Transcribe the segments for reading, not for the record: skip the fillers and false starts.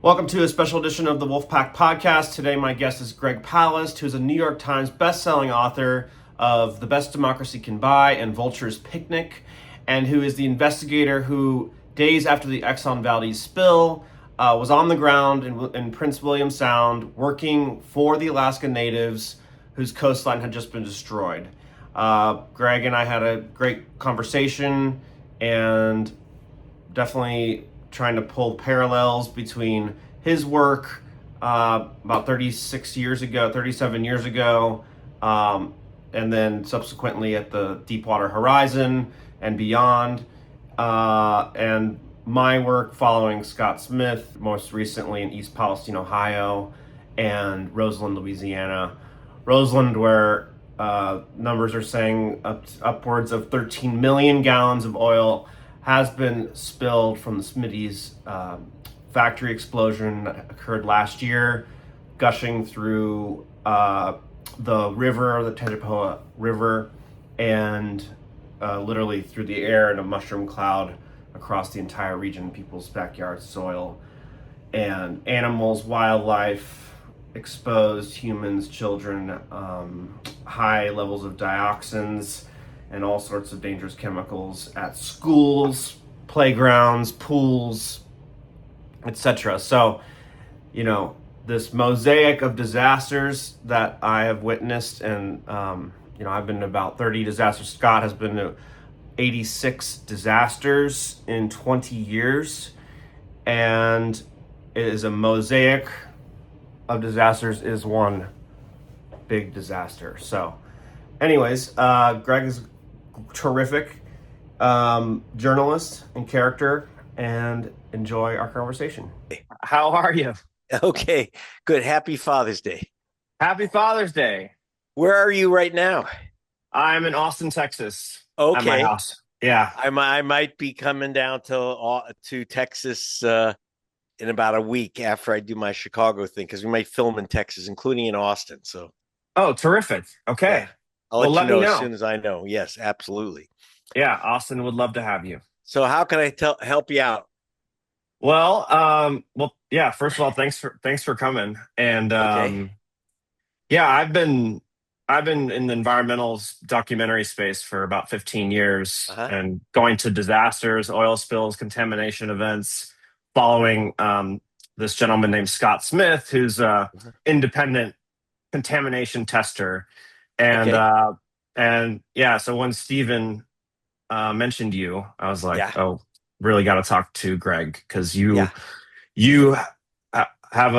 Welcome to a special edition of the Wolfpack Podcast. Today, my guest is Greg Palast, who is a New York Times best-selling author of The Best Democracy Can Buy and Vultures Picnic, and who is the investigator who, days after the Exxon Valdez spill, was on the ground in Prince William Sound working for the Alaska Natives whose coastline had just been destroyed. Greg and I had a great conversation and definitely trying to pull parallels between his work about 37 years ago, and then subsequently at the Deepwater Horizon and beyond, and my work following Scott Smith, most recently in East Palestine, Ohio, and Roseland, Louisiana. Roseland, where numbers are saying upwards of 13 million gallons of oil has been spilled from the Smitty's factory explosion that occurred last year, gushing through the river, the Tejepoa River, and literally through the air in a mushroom cloud across the entire region, people's backyard soil, and animals, wildlife, exposed humans, children, high levels of dioxins, and all sorts of dangerous chemicals at schools, playgrounds, pools, etc. So, this mosaic of disasters that I have witnessed, and I've been to about 30 disasters. Scott has been to 86 disasters in 20 years, and it is a mosaic of disasters is one big disaster. So, anyways, Greg is terrific journalist and character, and enjoy our conversation. How are you? Okay, good. Happy Father's Day. Happy Father's Day. Where are you right now? I'm in Austin, Texas. Okay. At my house. Yeah. I might be coming down to Texas in about a week after I do my Chicago thing, because we might film in Texas, including in Austin. So. Oh, terrific. Okay. Yeah. I'll let you know as soon as I know. Yes, absolutely. Yeah, Austin would love to have you. So how can I help you out? Well, yeah. First of all, thanks for coming. And Okay. yeah, I've been in the environmental documentary space for about 15 years, and going to disasters, oil spills, contamination events, following this gentleman named Scott Smith, who's a independent contamination tester. And yeah, so when Stephen mentioned you, I was like, oh, really got to talk to Greg, because you're kind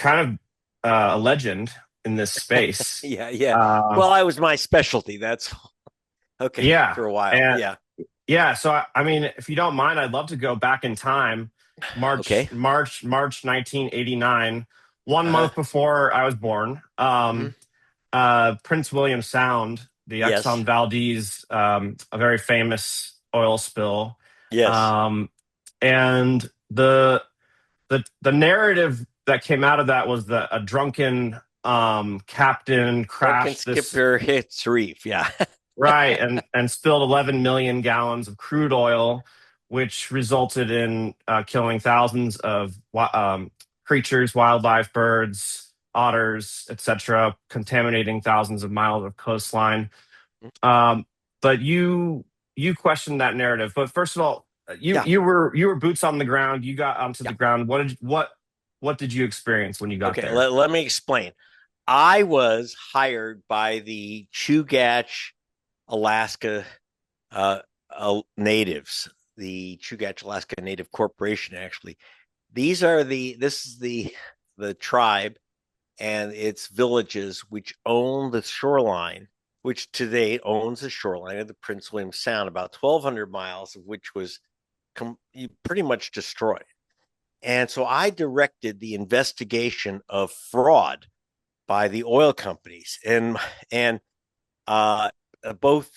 of a legend in this space. Yeah. Well, I was my specialty. That's okay. Yeah, for a while. Yeah. So I mean, if you don't mind, I'd love to go back in time, March 1989, one month before I was born. Prince William Sound, the Exxon Valdez, a very famous oil spill. Yes. And the narrative that came out of that was that a drunken captain crashed skipper hits reef. Yeah. Right. And spilled 11 million gallons of crude oil, which resulted in killing thousands of creatures, wildlife, birds, otters, etc., contaminating thousands of miles of coastline. But you questioned that narrative. But first of all, you were boots on the ground. You got onto the ground. What did you experience when you got there? Let me explain. I was hired by the Chugach, Alaska natives, the Chugach Alaska Native Corporation. Actually, this is the tribe and its villages which own the shoreline, which today owns the shoreline of the Prince William Sound, about 1,200 miles of which was pretty much destroyed. And so I directed the investigation of fraud by the oil companies, and both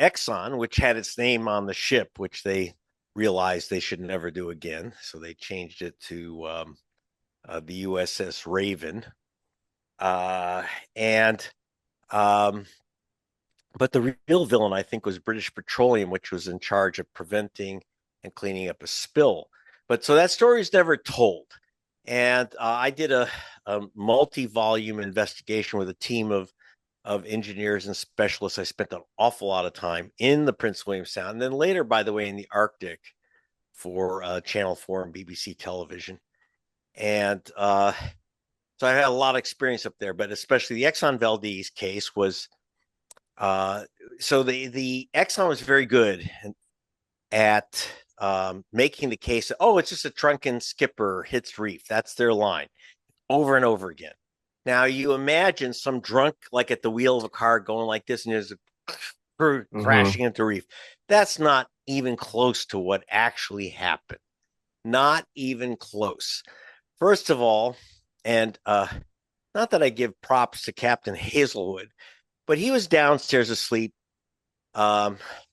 Exxon, which had its name on the ship, which they realized they should never do again, so they changed it to the USS Raven, but the real villain, I think, was British Petroleum, which was in charge of preventing and cleaning up a spill. But so that story is never told. And I did a multi-volume investigation with a team of engineers and specialists. I spent an awful lot of time in the Prince William Sound, and then later, by the way, in the Arctic for Channel 4 and BBC television. And so I had a lot of experience up there, but especially the Exxon Valdez case was so the Exxon was very good at making the case that, oh, it's just a drunken skipper hits reef. That's their line over and over again. Now you imagine some drunk like at the wheel of a car going like this, and there's a crashing into reef. That's not even close to what actually happened. Not even close. First of all, and not that I give props to Captain Hazelwood, but he was downstairs asleep,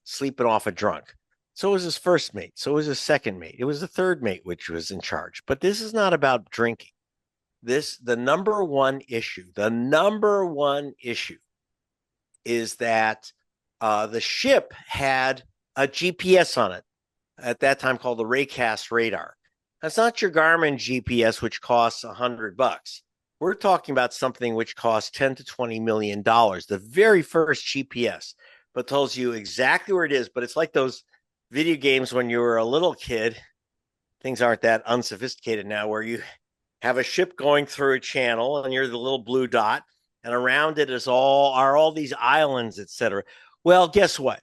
sleeping off a drunk. So was his first mate. So was his second mate. It was the third mate which was in charge. But this is not about drinking. The number one issue is that the ship had a GPS on it at that time called the Raycast radar. That's not your Garmin GPS, which costs $100. We're talking about something which costs $10 to $20 million. The very first GPS, but tells you exactly where it is. But it's like those video games when you were a little kid. Things aren't that unsophisticated now, where you have a ship going through a channel and you're the little blue dot, and around it are all these islands, etc. Well, guess what?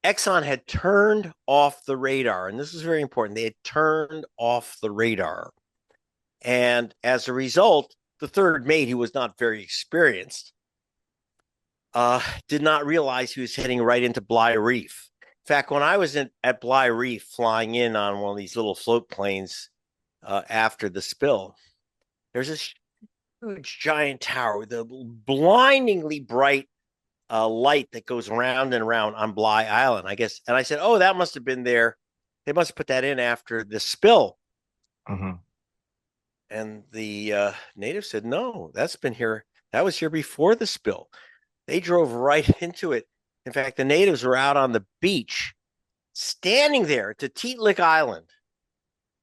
Exxon had turned off the radar, and this is very important. They had turned off the radar. And as a result, the third mate, who was not very experienced, did not realize he was heading right into Bly Reef. In fact, when I was at Bly Reef flying in on one of these little float planes after the spill, there's this huge giant tower with a blindingly bright light that goes round and round on Bly Island, I guess. And I said, oh, that must have been there. They must have put that in after the spill. And the native said, no, that's been here. That was here before the spill. They drove right into it. In fact, the natives were out on the beach, standing there to Teetlick Island,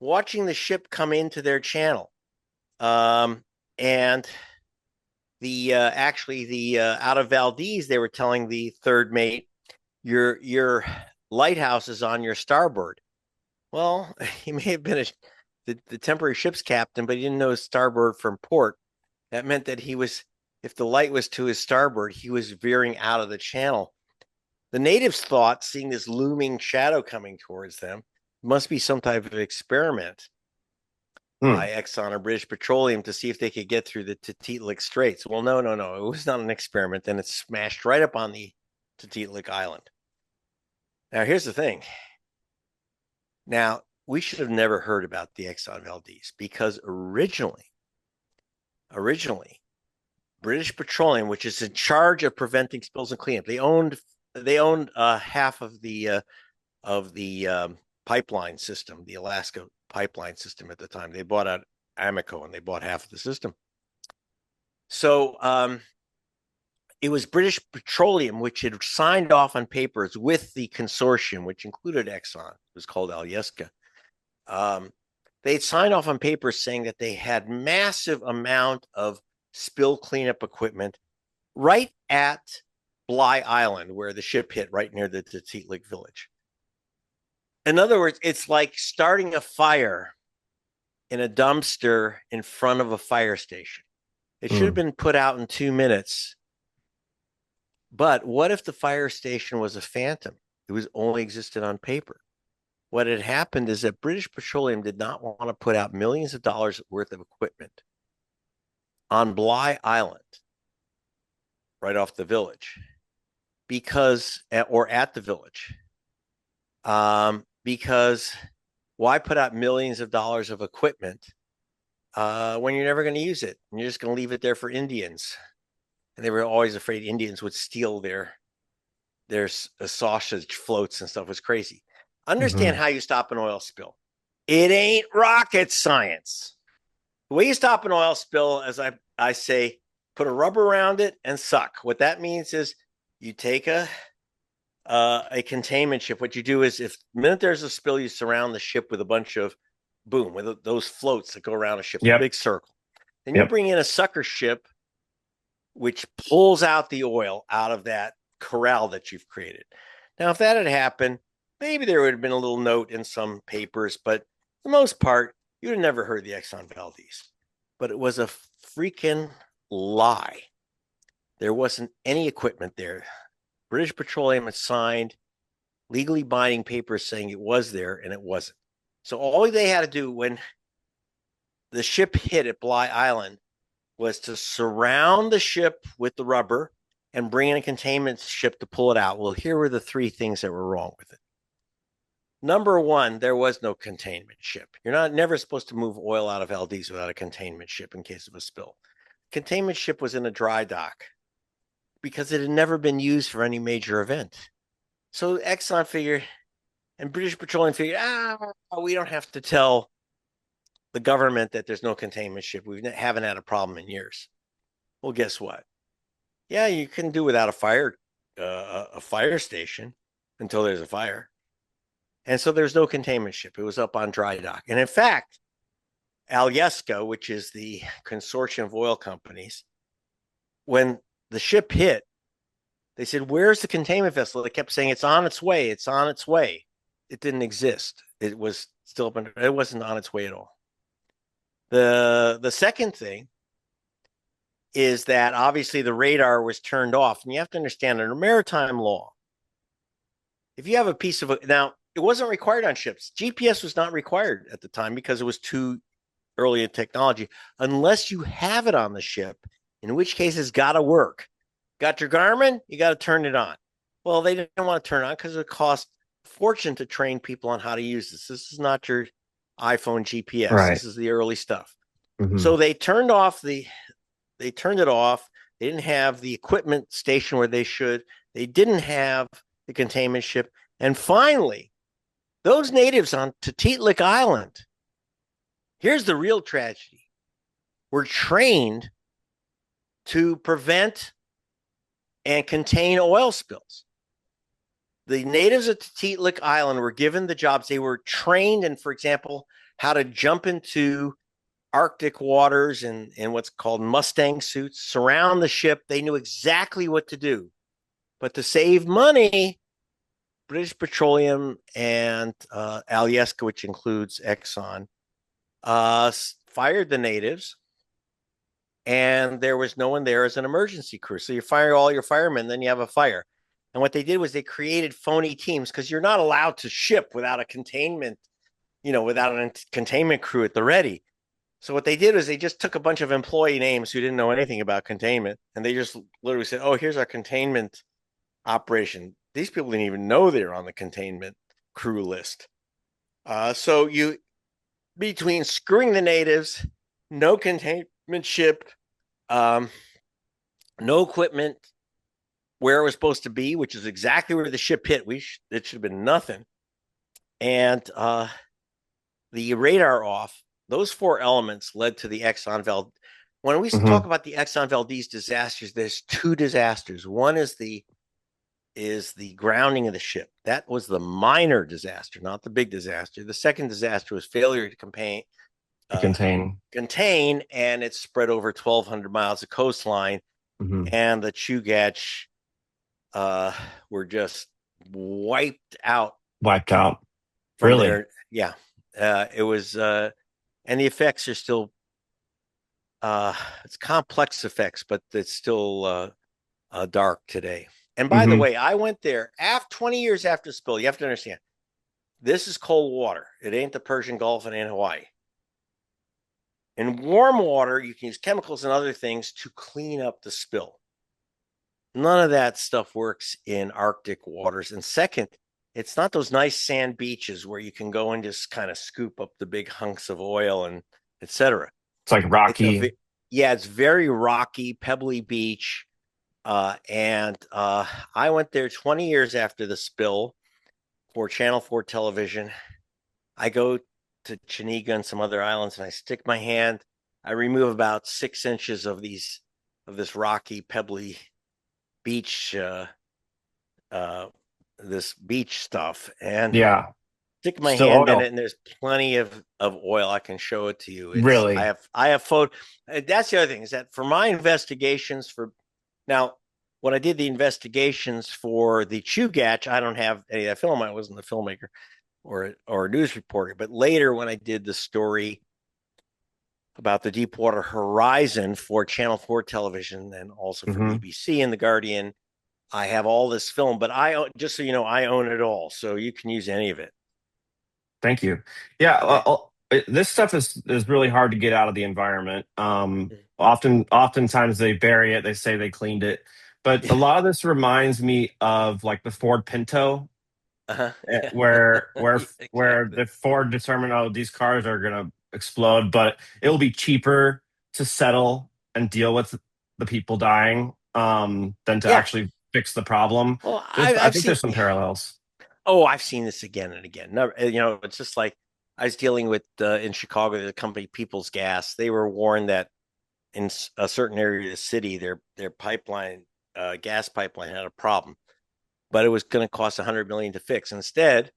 watching the ship come into their channel. And the out of Valdez, they were telling the third mate, your lighthouse is on your starboard. Well, he may have been the temporary ship's captain, but he didn't know his starboard from port. That meant that if the light was to his starboard, he was veering out of the channel. The natives thought, seeing this looming shadow coming towards them, must be some type of experiment by Exxon or British Petroleum to see if they could get through the Teetlick Straits. Well, no. It was not an experiment. Then it smashed right up on the Teetlick Island. Now, here's the thing. Now, we should have never heard about the Exxon Valdez because originally, British Petroleum, which is in charge of preventing spills and cleanup, they owned half of the pipeline system, the Alaska pipeline system at the time. They bought out Amoco and they bought half of the system. So it was British Petroleum which had signed off on papers with the consortium, which included Exxon. It was called Alyeska. They'd signed off on papers saying that they had massive amount of spill cleanup equipment right at Bly Island, where the ship hit right near the Teetlick village. In other words, it's like starting a fire in a dumpster in front of a fire station. It should have been put out in 2 minutes. But what if the fire station was a phantom? It was only existed on paper. What had happened is that British Petroleum did not want to put out millions of dollars worth of equipment on Bly Island, right off the village, or at the village, because why put out millions of dollars of equipment when you're never going to use it and you're just going to leave it there for Indians? And they were always afraid Indians would steal their sausage floats and stuff. It was crazy. Understand how you stop an oil spill. It ain't rocket science. The way you stop an oil spill, as I say, put a rubber around it and suck. What that means is you take a containment ship. What you do is, if the minute there's a spill, you surround the ship with a bunch of boom, with those floats that go around a ship, a Yep. big circle. Then you Yep. bring in a sucker ship, which pulls out the oil out of that corral that you've created. Now, if that had happened, maybe there would have been a little note in some papers, but for the most part, you would have never heard the Exxon Valdez. But it was a freaking lie. There wasn't any equipment there. British Petroleum had signed legally binding papers saying it was there, and it wasn't. So all they had to do when the ship hit at Bly Island was to surround the ship with the rubber and bring in a containment ship to pull it out. Well, here were the three things that were wrong with it. Number one, there was no containment ship. You're never supposed to move oil out of Valdez without a containment ship in case of a spill. Containment ship was in a dry dock because it had never been used for any major event. So Exxon figured, and British Petroleum figured, we don't have to tell the government that there's no containment ship. We haven't had a problem in years. Well, guess what? Yeah, you can do without a fire station until there's a fire. And so there's no containment ship. It was up on dry dock. And in fact, Alyeska, which is the consortium of oil companies, when the ship hit, they said, where's the containment vessel? They kept saying, it's on its way. It's on its way. It didn't exist. It was still up. It wasn't on its way at all. The second thing is that obviously the radar was turned off. And you have to understand, under maritime law, if you have a piece of now, it wasn't required on ships. GPS was not required at the time because it was too early in technology, unless you have it on the ship, in which case it's got to work. Got your Garmin, you got to turn it on. Well, they didn't want to turn it on because it cost a fortune to train people on how to use this. This is not your iPhone GPS. Right. This is the early stuff. Mm-hmm. So they turned it off. They didn't have the equipment station where they should. They didn't have the containment ship. And finally, those natives on Tutitlik Island, here's the real tragedy, were trained to prevent and contain oil spills. The natives of Tutitlik Island were given the jobs. They were trained in, for example, how to jump into Arctic waters in what's called Mustang suits, surround the ship. They knew exactly what to do. But to save money, British Petroleum and Alyeska, which includes Exxon, fired the natives, and there was no one there as an emergency crew. So you fire all your firemen, then you have a fire. And what they did was they created phony teams because you're not allowed to ship without a containment, without a containment crew at the ready. So what they did is they just took a bunch of employee names who didn't know anything about containment, and they just literally said, oh, here's our containment operation. These people didn't even know they were on the containment crew list. So you, between screwing the natives, no containment ship, no equipment where it was supposed to be, which is exactly where the ship hit. It should have been nothing. And the radar off, those four elements led to the Exxon Valdez. When we talk about the Exxon Valdez disasters, there's two disasters. One is the grounding of the ship. That was the minor disaster, not the big disaster. The second disaster was failure to contain, and it spread over 1,200 miles of coastline. Mm-hmm. And the Chugach were just wiped out. Really? Yeah. It was, and the effects are still, it's complex effects, but it's still dark today. And by the way, I went there 20 years after the spill. You have to understand, this is cold water. It ain't the Persian Gulf and ain't Hawaii. In warm water, you can use chemicals and other things to clean up the spill. None of that stuff works in Arctic waters. And second, it's not those nice sand beaches where you can go and just kind of scoop up the big hunks of oil and etc. It's like rocky. It's very rocky, pebbly beach. And I went there 20 years after the spill for Channel 4 television. I go to Chiniga and some other islands, and I stick my hand. I remove about 6 inches of this rocky, pebbly beach, this beach stuff, and Stick my Still hand in oil. it, and there's plenty of oil. I can show it to you. It's Really? I have photo. That's the other thing, is that for my investigations for now, when I did the investigations for the Chugach, I don't have any of that film. I wasn't a filmmaker or a news reporter. But later, when I did the story about the Deepwater Horizon for Channel 4 television and also for Hmm. BBC and The Guardian, I have all this film. But I, just so you know, I own it all, so you can use any of it. Thank you. Yeah, Okay. this stuff is really hard to get out of the environment. Oftentimes they bury it. They say they cleaned it, but a lot of this reminds me of like the Ford Pinto, Uh-huh. Yeah, where exactly. the Ford determined, oh, these cars are gonna explode, but it'll be cheaper to settle and deal with the people dying than to Yeah. actually fix the problem. Well, I I've think seen. there's some parallels. Oh, I've seen this again and again. No, it's just like I was dealing with in Chicago, the company People's Gas. They were warned that in a certain area of the city, their pipeline, gas pipeline, had a problem, but it was going to cost 100 million to fix. Instead,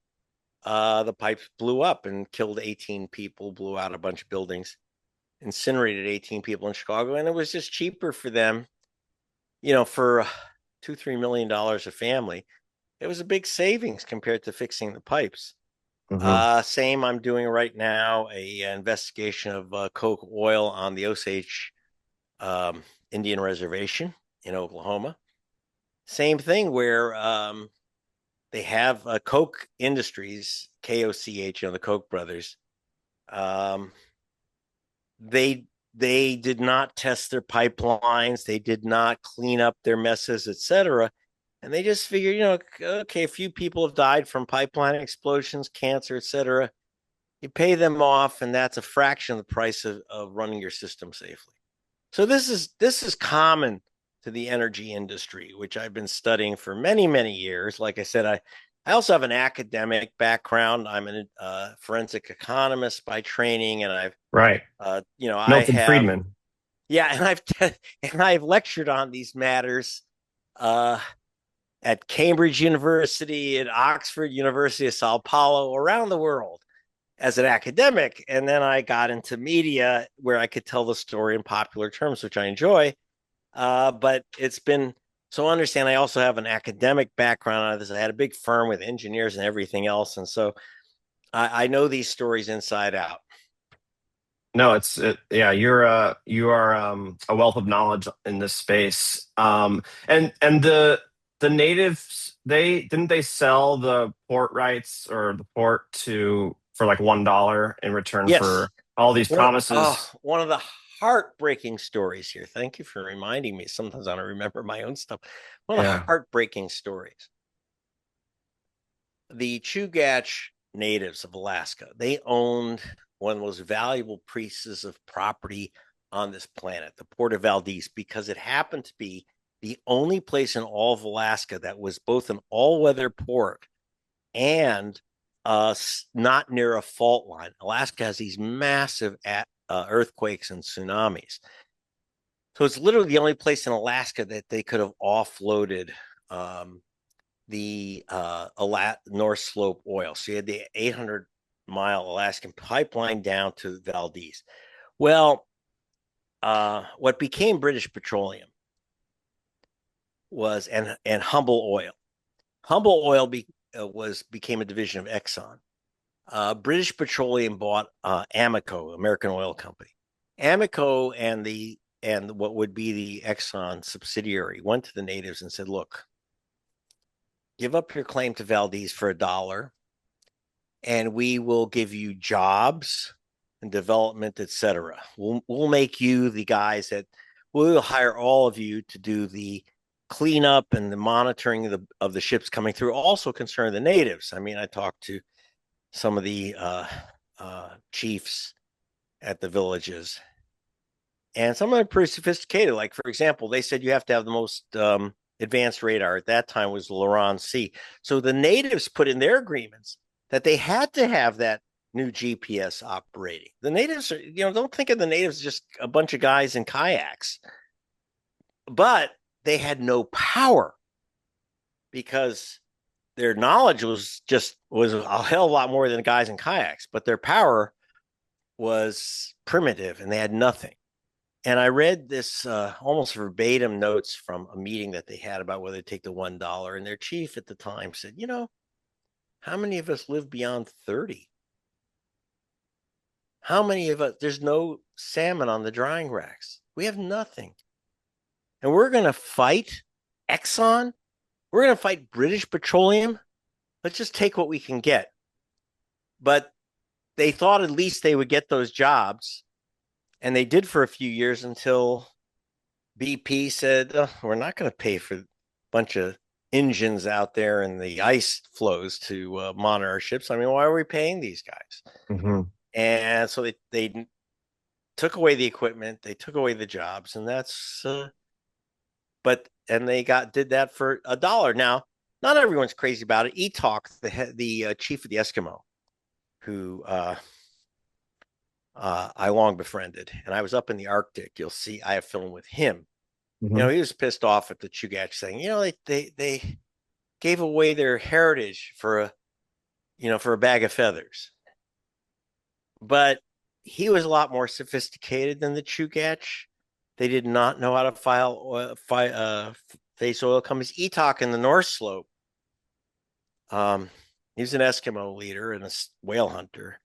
the pipes blew up and killed 18 people, blew out a bunch of buildings, incinerated 18 people in Chicago, and it was just cheaper for them, for $2-3 million a family. It was a big savings compared to fixing the pipes. Hmm. Same, I'm doing right now a investigation of coke oil on the Osage Indian Reservation in Oklahoma. Same thing where they have Koch Industries, KOCH, the Koch brothers. Um, they did not test their pipelines. They did not clean up their messes, etc. And they just figured, okay, a few people have died from pipeline explosions, cancer, etc. You pay them off, and that's a fraction of the price of running your system safely. So this is common to the energy industry, which I've been studying for many, many years. Like I said, I also have an academic background. I'm a forensic economist by training, and Right. I Milton have, Friedman. yeah, and I've lectured on these matters uh, at Cambridge University, at Oxford University of Sao Paulo, around the world as an academic. And then I got into media where I could tell the story in popular terms, which I enjoy. But it's been so understand. I also have an academic background on this. I had a big firm with engineers and everything else, and so I know these stories inside out. No, yeah, you are a wealth of knowledge in this space. And the natives, they sell the port rights or the port to for like $1 in return Yes, for all these promises. one of the heartbreaking stories here. Thank you for reminding me. Sometimes I don't remember my own stuff. One of the Yeah. heartbreaking stories. The Chugach natives of Alaska, they owned one of the most valuable pieces of property on this planet, the Port of Valdez, because it happened to be the only place in all of Alaska that was both an all-weather port and not near a fault line. Alaska has these massive earthquakes and tsunamis. So it's literally the only place in Alaska that they could have offloaded the North Slope oil. So you had the 800-mile Alaskan pipeline down to Valdez. Well, what became British Petroleum was and Humble Oil. Humble Oil became a division of Exxon. British Petroleum bought Amoco, American Oil Company. Amoco and what would be the Exxon subsidiary went to the natives and said, "Look, give up your claim to Valdez for $1, and we will give you jobs and development, etc. We'll make you the guys that we'll hire all of you to do the cleanup and the monitoring of the ships coming through. Also concern the natives. I mean, I talked to some of the chiefs at the villages, and some of them are pretty sophisticated. Like, for example, they said you have to have the most advanced radar. At that time was the Laurent C. So the natives put in their agreements that they had to have that new GPS operating. The natives are, don't think of the natives as just a bunch of guys in kayaks, but they had no power because their knowledge was a hell of a lot more than the guys in kayaks, but their power was primitive and they had nothing. And I read this almost verbatim notes from a meeting that they had about whether to take the $1. And their chief at the time said, how many of us live beyond 30? How many of us, there's no salmon on the drying racks. We have nothing. And we're going to fight Exxon. We're going to fight British Petroleum. Let's just take what we can get. But they thought at least they would get those jobs. And they did for a few years until BP said, we're not going to pay for a bunch of engines out there and the ice flows to monitor our ships. I mean, why are we paying these guys? Mm-hmm. And so they took away the equipment, they took away the jobs, and that's and they did that for $1. Now, not everyone's crazy about it. Etalk, the chief of the Eskimo, who I long befriended, and I was up in the Arctic. You'll see I have film with him. Mm-hmm. He was pissed off at the Chugach saying, they gave away their heritage for a bag of feathers. But he was a lot more sophisticated than the Chugach. They did not know how to face oil companies. Etalk in the North Slope. He's an Eskimo leader and a whale hunter,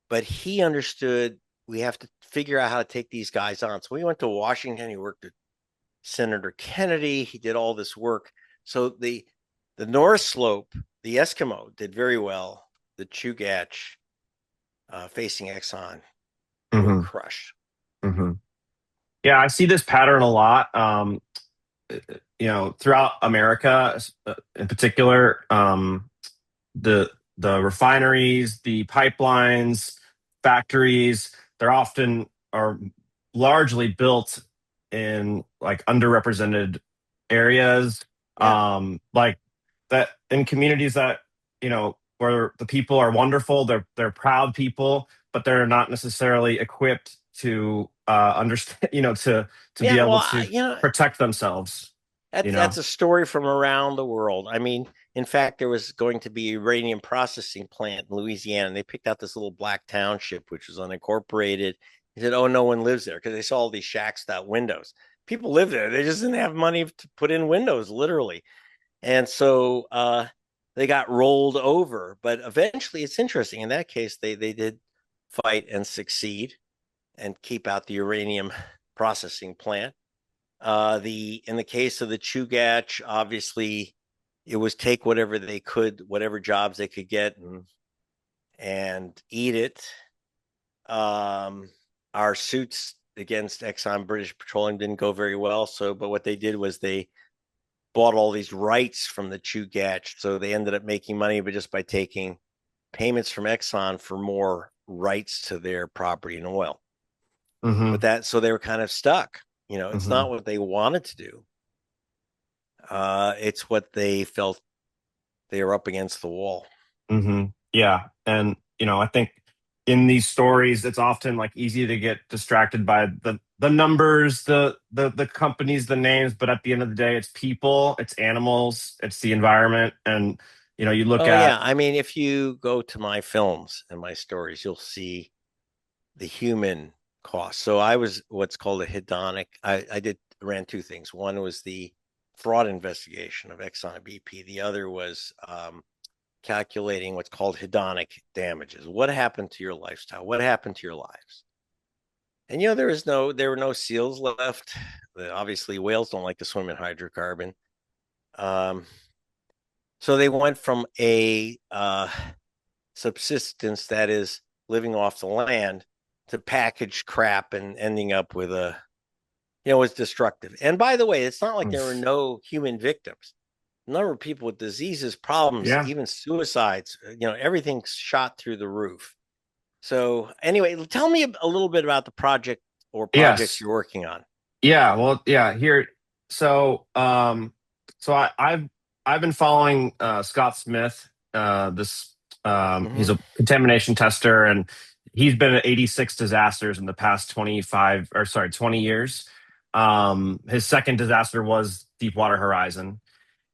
but he understood we have to figure out how to take these guys on. So he went to Washington. He worked with Senator Kennedy. He did all this work. So the North Slope, the Eskimo did very well. The Chugach facing Exxon were crushed. Mm-hmm. Yeah, I see this pattern a lot. Throughout America, in particular, the refineries, the pipelines, factories, they're often are largely built in like underrepresented areas, like that in communities that where the people are wonderful, they're proud people, but they're not necessarily equipped to understand, to be able to protect themselves. That's a story from around the world. I mean, in fact, there was going to be a uranium processing plant in Louisiana, and they picked out this little black township, which was unincorporated. They said, "Oh, no one lives there," because they saw all these shacks without windows. People live there; they just didn't have money to put in windows, literally. And so they got rolled over. But eventually, it's interesting. In that case, they did fight and succeed and keep out the uranium processing plant. In the case of the Chugach, obviously, it was take whatever they could, whatever jobs they could get, and eat it. Our suits against Exxon British Petroleum didn't go very well. But what they did was they bought all these rights from the Chugach. So they ended up making money, but just by taking payments from Exxon for more rights to their property and oil. Mm-hmm. So they were kind of stuck. It's Mm-hmm. not what they wanted to do. It's what they felt they were up against the wall. Mm-hmm. Yeah. And, I think in these stories, it's often like easy to get distracted by the numbers, the companies, the names, but at the end of the day, it's people, it's animals, it's the environment. And, you look Oh, at. yeah. I mean, if you go to my films and my stories, you'll see the human cost. So I was what's called a hedonic. I ran two things. One was the fraud investigation of Exxon and BP. The other was calculating what's called hedonic damages. What happened to your lifestyle? What happened to your lives? And there were no seals left. Obviously, whales don't like to swim in hydrocarbon. So they went from a subsistence that is living off the land to packaged crap and ending up with was destructive. And by the way, it's not like there were no human victims. A number of people with diseases, problems, Yeah. even suicides, everything's shot through the roof. So anyway, tell me a little bit about the project or projects Yes. you're working on. Yeah. Well, yeah, here. So I've been following Scott Smith. He's a contamination tester, and he's been at 86 disasters in the past 20 years. His second disaster was Deepwater Horizon.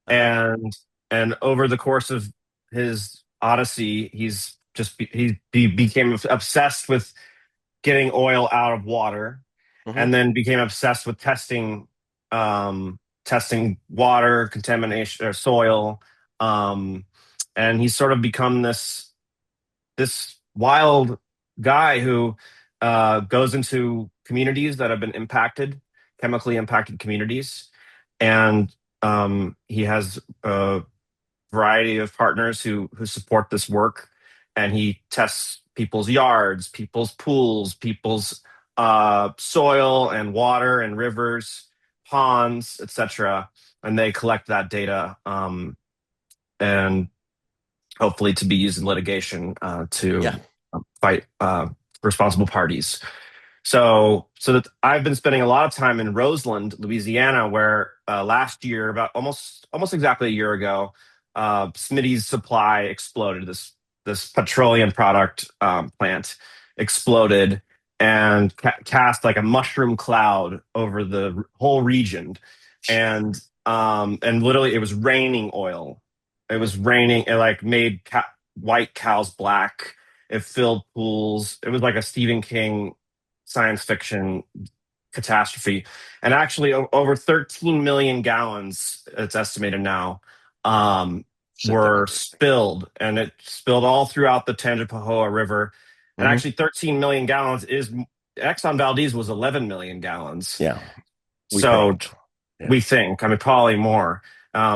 Uh-huh. And and over the course of his odyssey, he became obsessed with getting oil out of water, Hmm. and then became obsessed with testing water contamination or soil, um, and he's sort of become this wild guy who goes into communities that have been chemically impacted communities, and he has a variety of partners who support this work, and he tests people's yards, people's pools, people's soil and water and rivers, ponds, etc., and they collect that data, and hopefully to be used in litigation Yeah. to fight responsible parties. So that I've been spending a lot of time in Roseland, Louisiana, where last year, about almost exactly a year ago, Smitty's supply exploded. This petroleum product plant exploded and cast like a mushroom cloud over the whole region, and literally it was raining oil. It was raining. It like made white cows black. It filled pools. It was like a Stephen King science fiction catastrophe. And actually, over 13 million gallons, it's estimated now, Shit, that were was interesting. spilled, and it spilled all throughout the Tangipahoa River. And Hmm. actually, 13 million gallons is Exxon Valdez was 11 million gallons. Yeah, we So think. Yeah. we think, I mean, probably more.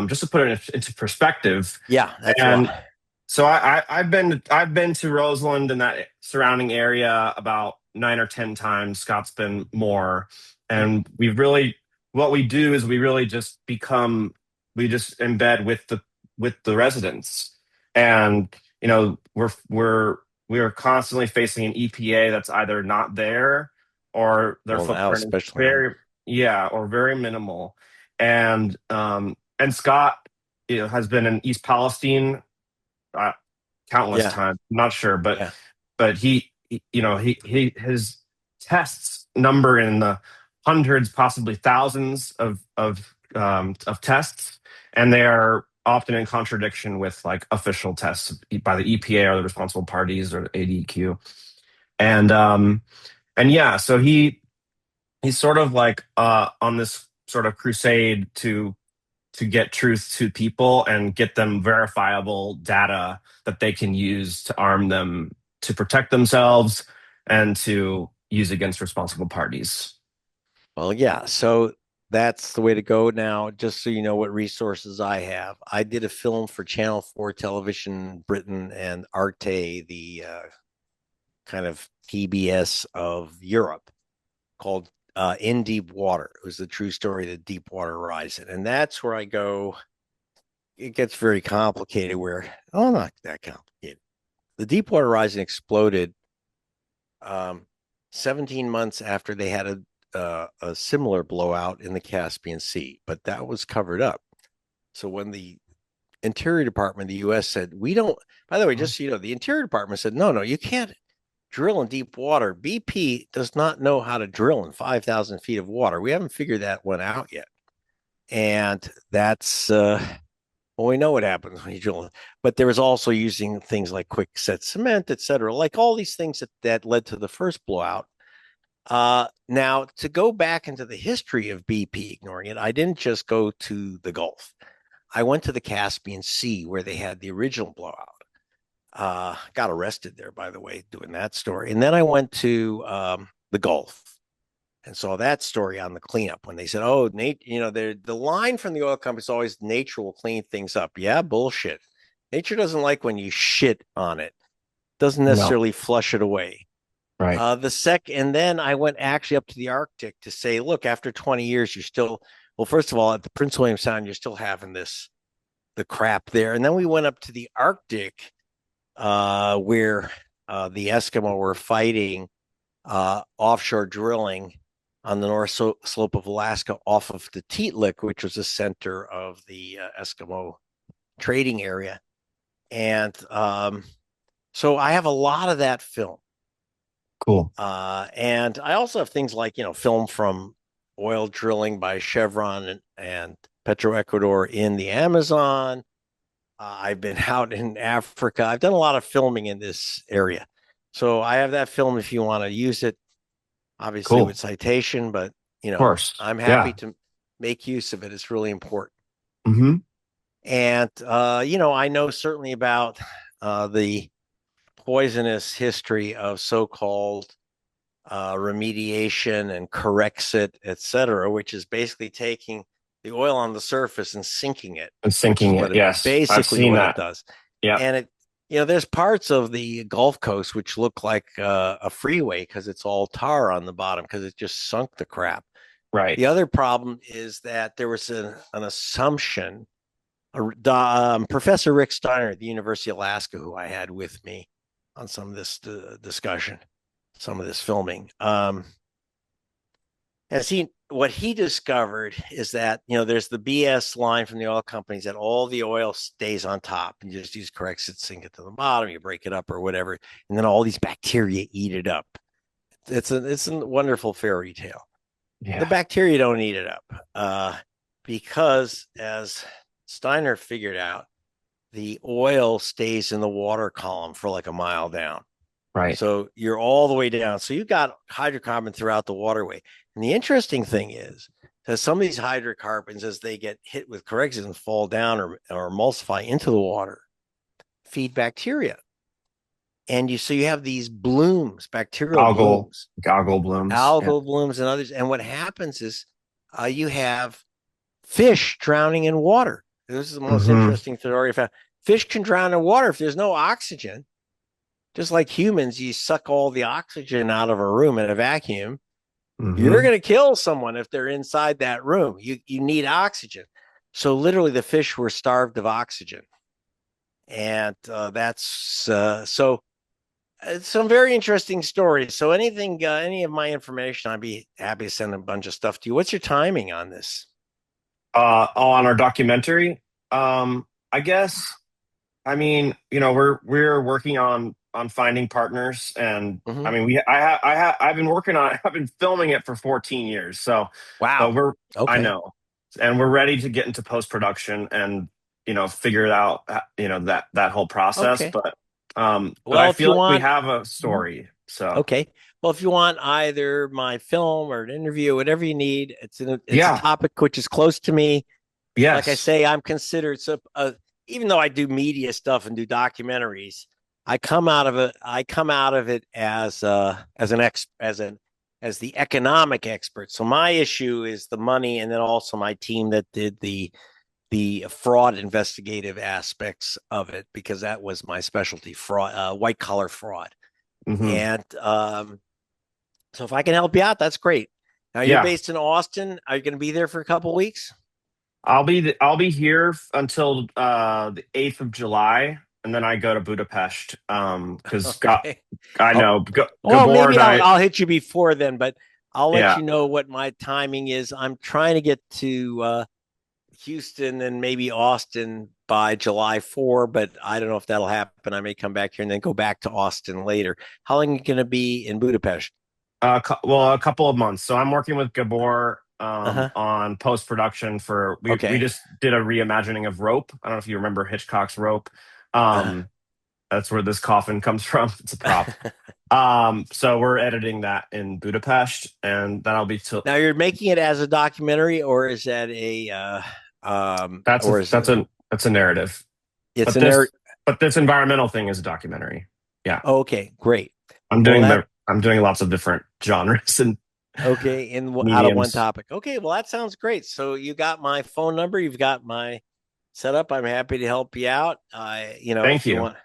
Just to put it into perspective, Yeah, that's a and lot. so I've been to Roseland and that surrounding area about 9 or 10 times. Scott's been more, and we've really what we do is we just embed with the residents, and we are constantly facing an EPA that's either not there or their Well, now footprint is especially, yeah. very, yeah, or very minimal, and Scott, has been in East Palestine uh, countless Yeah, times. I'm not sure, yeah. but his tests number in the hundreds, possibly thousands of tests, and they are often in contradiction with like official tests by the EPA or the responsible parties or ADQ. And and yeah, so he's sort of like on this sort of crusade to get truth to people and get them verifiable data that they can use to arm them to protect themselves and to use against responsible parties. Well, yeah. So that's the way to go now. Just so you know what resources I have, I did a film for Channel 4 Television Britain and Arte, the kind of PBS of Europe, called In Deep Water. It was the true story of the Deepwater Horizon. And that's where I go. It gets very complicated where, oh, not that complicated. The Deepwater Horizon exploded um, 17 months after they had a similar blowout in the Caspian Sea, but that was covered up. So when the Interior Department of the U.S. said, we don't, by the way, just so you know, the Interior Department said, no, you can't drill in deep water. BP does not know how to drill in 5,000 feet of water. We haven't figured that one out yet. And that's, well, we know what happens when you drill. But there was also using things like quickset cement, et cetera, like all these things that led to the first blowout. Now, to go back into the history of BP ignoring it, I didn't just go to the Gulf. I went to the Caspian Sea where they had the original blowout. Got arrested there, by the way, doing that story. And then I went to the Gulf and saw that story on the cleanup when they said, "Oh, Nate, the line from the oil company is always nature will clean things up." Yeah, bullshit. Nature doesn't like when you shit on it. Doesn't No, necessarily flush it away. right. And then I went actually up to the Arctic to say, look, after 20 years, you're still, well, first of all, at the Prince William Sound, you're still having the crap there. And then we went up to the Arctic, where the Eskimo were fighting offshore drilling on the slope of Alaska off of the Teetlik, which was the center of the Eskimo trading area. And so I have a lot of that film. Cool. And I also have things like, film from oil drilling by Chevron and Petroecuador in the Amazon. I've been out in Africa. I've done a lot of filming in this area. So I have that film if you want to use it, obviously Cool. with citation, but Of course. I'm happy Yeah. to make use of it. It's really important. Hmm. And I know certainly about the poisonous history of so-called remediation and Corexit, et cetera, which is basically taking the oil on the surface and sinking it, And which is sinking it. what it Yes. I've basically seen what it that. does. Yeah. And there's parts of the Gulf Coast which look like a freeway because it's all tar on the bottom because it just sunk the crap. Right. The other problem is that there was an assumption. Professor Rick Steiner at the University of Alaska, who I had with me on some of this discussion, some of this filming, what he discovered is that there's the BS line from the oil companies that all the oil stays on top and you just use Corexit, sink it to the bottom, you break it up or whatever, and then all these bacteria eat it up. It's a wonderful fairy tale. The Yeah. bacteria don't eat it up because, as Steiner figured out, the oil stays in the water column for like a mile down. Right. So you're all the way down. So you've got hydrocarbon throughout the waterway. And the interesting thing is that some of these hydrocarbons, as they get hit with corrosives and fall down or emulsify into the water, feed bacteria. And so you have these blooms, bacterial blooms, Goggle blooms. Yeah. algal blooms, and others. And what happens is you have fish drowning in water. This is the most Hmm. interesting theory I found. Fish can drown in water if there's no oxygen. Just like humans, you suck all the oxygen out of a room in a vacuum. You're Hmm. going to kill someone if they're inside that room. You need oxygen. So literally, the fish were starved of oxygen, and that's so. It's some very interesting stories. So any of my information, I'd be happy to send a bunch of stuff to you. What's your timing on this? On our documentary, I guess. I mean, we're working on finding partners, and I Mm-hmm. mean, I've been working on I've been filming it for 14 years, so Wow. I Okay. know, and we're ready to get into post production and figure it out, that whole process. Okay. But I Well, if feel you like we want, have a Mhm. story, so Okay. Well, if you want either my film or an interview, whatever you need, it's a yeah, topic which is close to me. Like I yes, say, I'm considered even though I do media stuff and do documentaries, I come out of it. I come out of it as an ex as the economic expert. So my issue is the money, and then also my team that did the fraud investigative aspects of it because that was my specialty, fraud, white collar fraud. hmm, And so if I can help you out, that's great. Now you're yeah. based in Austin. Are you going to be there for a couple of weeks? I'll be here until the 8th of July, and then I go to Budapest. Because Okay. I Oh, know well, Gabor maybe and I. I'll hit you before then, but I'll let Yeah, you know what my timing is. I'm trying to get to Houston and maybe Austin by July 4, but I don't know if that'll happen. I may come back here and then go back to Austin later. How long are you going to be in Budapest? well, a couple of months. So I'm working with Gabor Uh huh. on post production for we Okay. just did a reimagining of Rope. I don't know if you remember Hitchcock's Rope. Uh, That's where this coffin comes from. It's a prop. So we're editing that in Budapest, and that'll be till now you're making it as a documentary, or is that that's a or is that's it? a that's a narrative. It's But an air. this environmental thing is a documentary. Yeah. Oh, okay, great. I'm Well, doing that the I'm doing lots of different genres and okay in out of one mediums. topic. Okay, well that sounds great. So you got my phone number. You've got my setup. I'm happy to help you out. Thank If you you. want,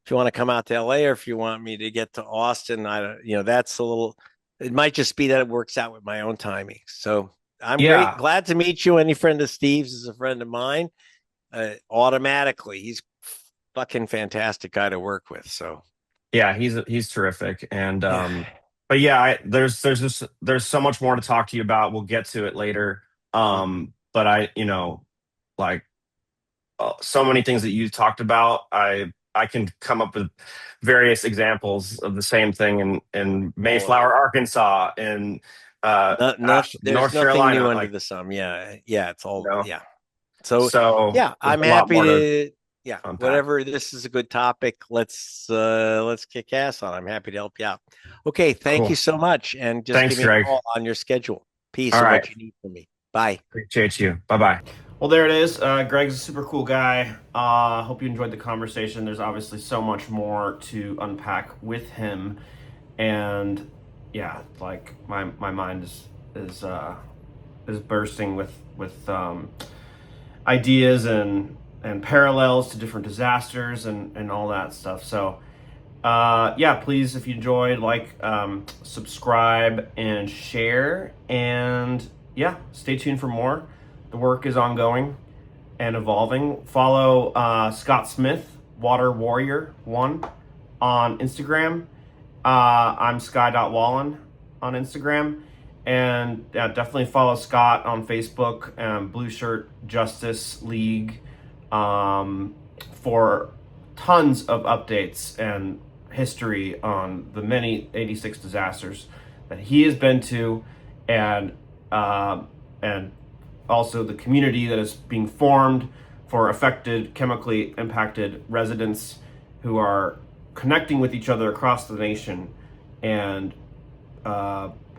to come out to LA or if you want me to get to Austin, I don't, that's a little. It might just be that it works out with my own timing. So I'm Yeah. glad to meet you. Any friend of Steve's is a friend of mine. Automatically, he's fucking fantastic guy to work with. So Yeah, he's terrific. And yeah. but yeah, there's so much more to talk to you about. We'll get to it later. But like so many things that you talked about, I can come up with various examples of the same thing in Oh, Mayflower, Arkansas, in there's North nothing new Carolina, under like the sun. Yeah, yeah, it's you all know. yeah. So So yeah, there's I'm a lot happy more to. to. Yeah, unpack. whatever. This is a good topic. Let's kick ass on. I'm happy to help you out. Okay, thank Cool. you so much, and just Thanks, give me Greg. a call on your schedule. Peace All and right. what you need from me. Bye. Appreciate you. Bye-bye. Well, there it is. Greg's a super cool guy. Hope you enjoyed the conversation. There's obviously so much more to unpack with him, and yeah, like my mind is bursting with ideas and parallels to different disasters and all that stuff. So yeah, please, if you enjoyed, like, subscribe and share, and yeah, stay tuned for more. The work is ongoing and evolving. Follow Scott Smith, Water Warrior 1 on Instagram. I'm sky.wallen on Instagram. And definitely follow Scott on Facebook, Blue Shirt Justice League, for tons of updates and history on the many 86 disasters that he has been to, and also the community that is being formed for affected, chemically impacted residents who are connecting with each other across the nation, and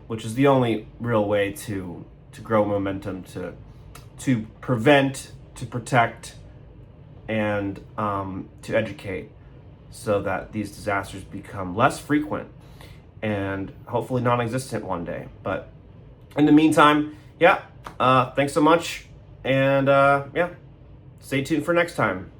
which is the only real way to grow momentum, to prevent, to protect, and to educate, so that these disasters become less frequent and hopefully non-existent one day. But in the meantime, yeah, thanks so much, and yeah, stay tuned for next time.